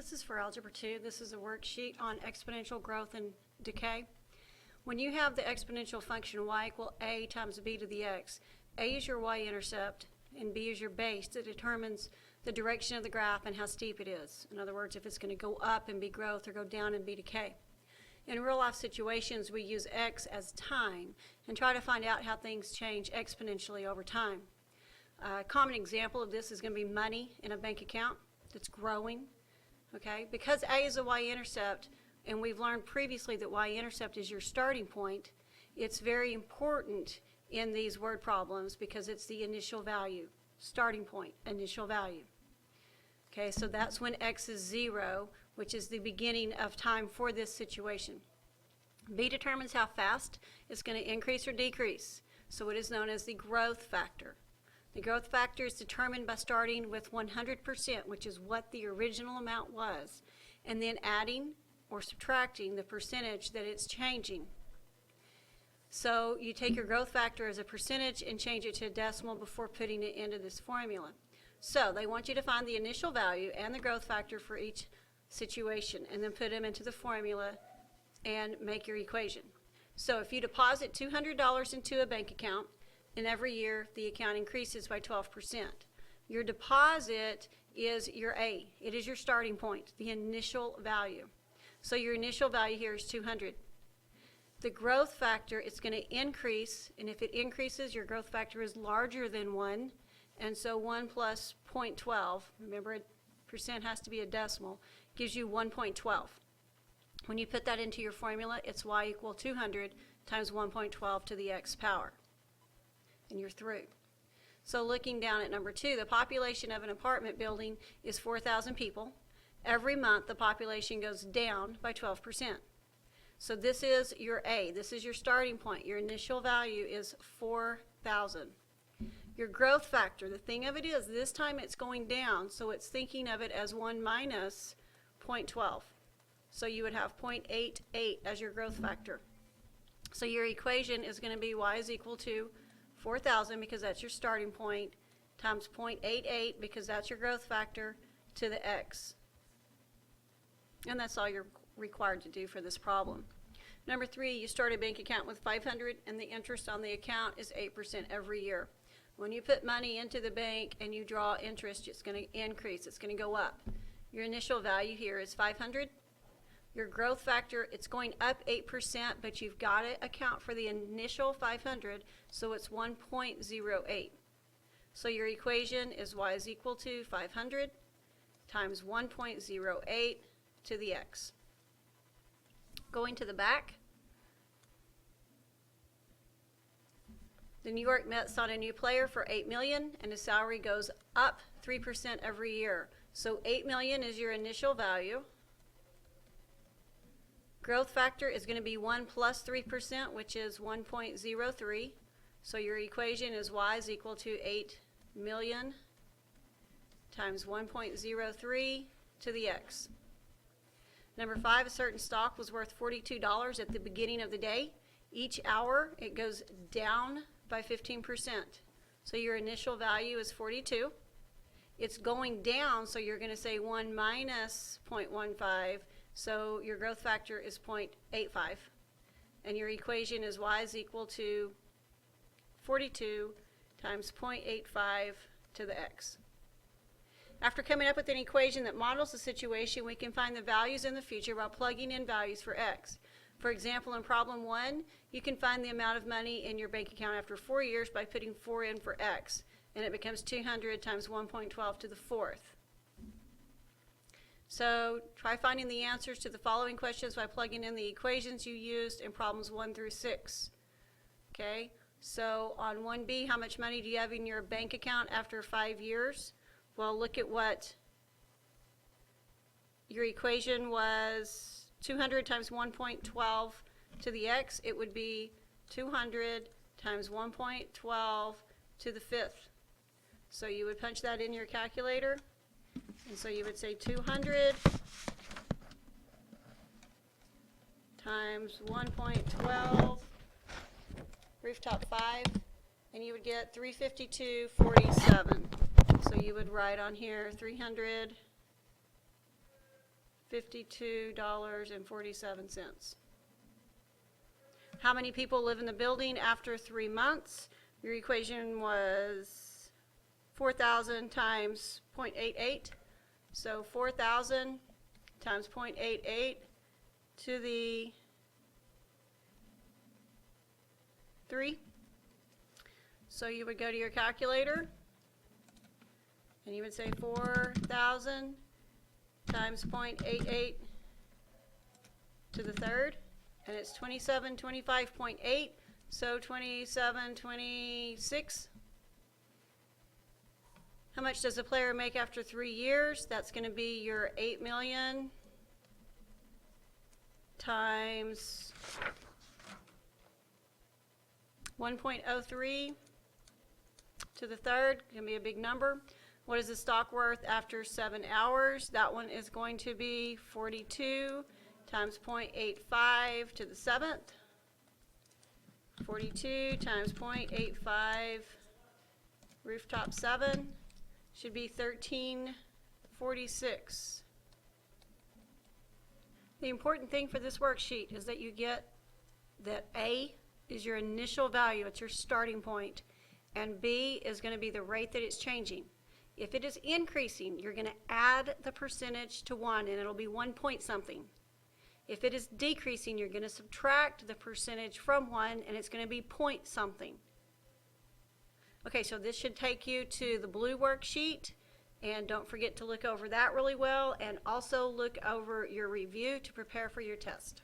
This is for Algebra 2. This is a worksheet on exponential growth and decay. When you have the exponential function y equal a times b to the x, a is your y-intercept and b is your base that determines the direction of the graph and how steep it is. In other words, if it's going to go up and be growth or go down and be decay. In real life situations, we use x as time and try to find out how things change exponentially over time. A common example of this is going to be money in a bank account that's growing. Okay, because a is a y-intercept, and we've learned previously that y-intercept is your starting point, it's very important in these word problems because it's the initial value, starting point, initial value. Okay, so that's when x is 0, which is the beginning of time for this situation. B determines how fast it's going to increase or decrease, so it is known as the growth factor. The growth factor is determined by starting with 100%, which is what the original amount was, and then adding or subtracting the percentage that it's changing. So you take your growth factor as a percentage and change it to a decimal before putting it into this formula. So they want you to find the initial value and the growth factor for each situation and then put them into the formula and make your equation. So if you deposit $200 into a bank account, and every year the account increases by 12%. Your deposit is your A. It is your starting point, the initial value. So your initial value here is 200. The growth factor is going to increase, and if it increases, your growth factor is larger than 1, and so 1 plus 0.12, remember percent has to be a decimal, gives you 1.12. When you put that into your formula, it's y equal 200 times 1.12 to the x power. And you're through. So looking down at number 2, the population of an apartment building is 4,000 people. Every month the population goes down by 12%. So this is your A. This is your starting point. Your initial value is 4,000. Your growth factor, the thing of it is this time it's going down, so it's thinking of it as 1 minus 0.12. So you would have 0.88 as your growth factor. So your equation is going to be y is equal to 4,000 because that's your starting point times 0.88 because that's your growth factor to the x. And that's all you're required to do for this problem. Number 3, you start a bank account with 500 and the interest on the account is 8% every year. When you put money into the bank and you draw interest, it's going to increase. It's going to go up. Your initial value here is 500. Your growth factor, it's going up 8%, but you've got to account for the initial 500, so it's 1.08. So your equation is y is equal to 500 times 1.08 to the x. Going to the back, the New York Mets signed a new player for $8 million, and his salary goes up 3% every year. So $8 million is your initial value. Growth factor is going to be 1 plus 3%, which is 1.03. So your equation is y is equal to 8 million times 1.03 to the x. Number 5, a certain stock was worth $42 at the beginning of the day. Each hour it goes down by 15%. So your initial value is 42. It's going down, so you're going to say 1 minus 0.15. So your growth factor is 0.85, and your equation is y is equal to 42 times 0.85 to the x. After coming up with an equation that models the situation, we can find the values in the future by plugging in values for x. For example, in problem 1, you can find the amount of money in your bank account after 4 years by putting 4 in for x, and it becomes 200 times 1.12 to the 4th. So try finding the answers to the following questions by plugging in the equations you used in problems 1 through 6. Okay, so on 1B, how much money do you have in your bank account after 5 years? Well, look at what your equation was. 200 times 1.12 to the x, it would be 200 times 1.12 to the 5th. So you would punch that in your calculator. And so you would say 200 times 1.12, rooftop 5, and you would get 352.47. So you would write on here 300 $52.47. How many people live in the building after 3 months? Your equation was 4,000 times 0.88. So 4,000 times 0.88 to the 3. So you would go to your calculator and you would say 4,000 times 0.88 to the third, and it's 2725.8, so 2726. How much does a player make after 3 years? That's going to be your 8 million times 1.03 to the third, going to be a big number. What is the stock worth after 7 hours? That one is going to be 42 times 0.85 to the 7th. 42 times 0.85 rooftop 7 should be 1346. The important thing for this worksheet is that you get that A is your initial value, it's your starting point, and B is going to be the rate that it's changing. If it is increasing, you're going to add the percentage to 1, and it'll be 1 point something. If it is decreasing, you're going to subtract the percentage from 1, and it's going to be point something. Okay, so this should take you to the blue worksheet, and don't forget to look over that really well, and also look over your review to prepare for your test.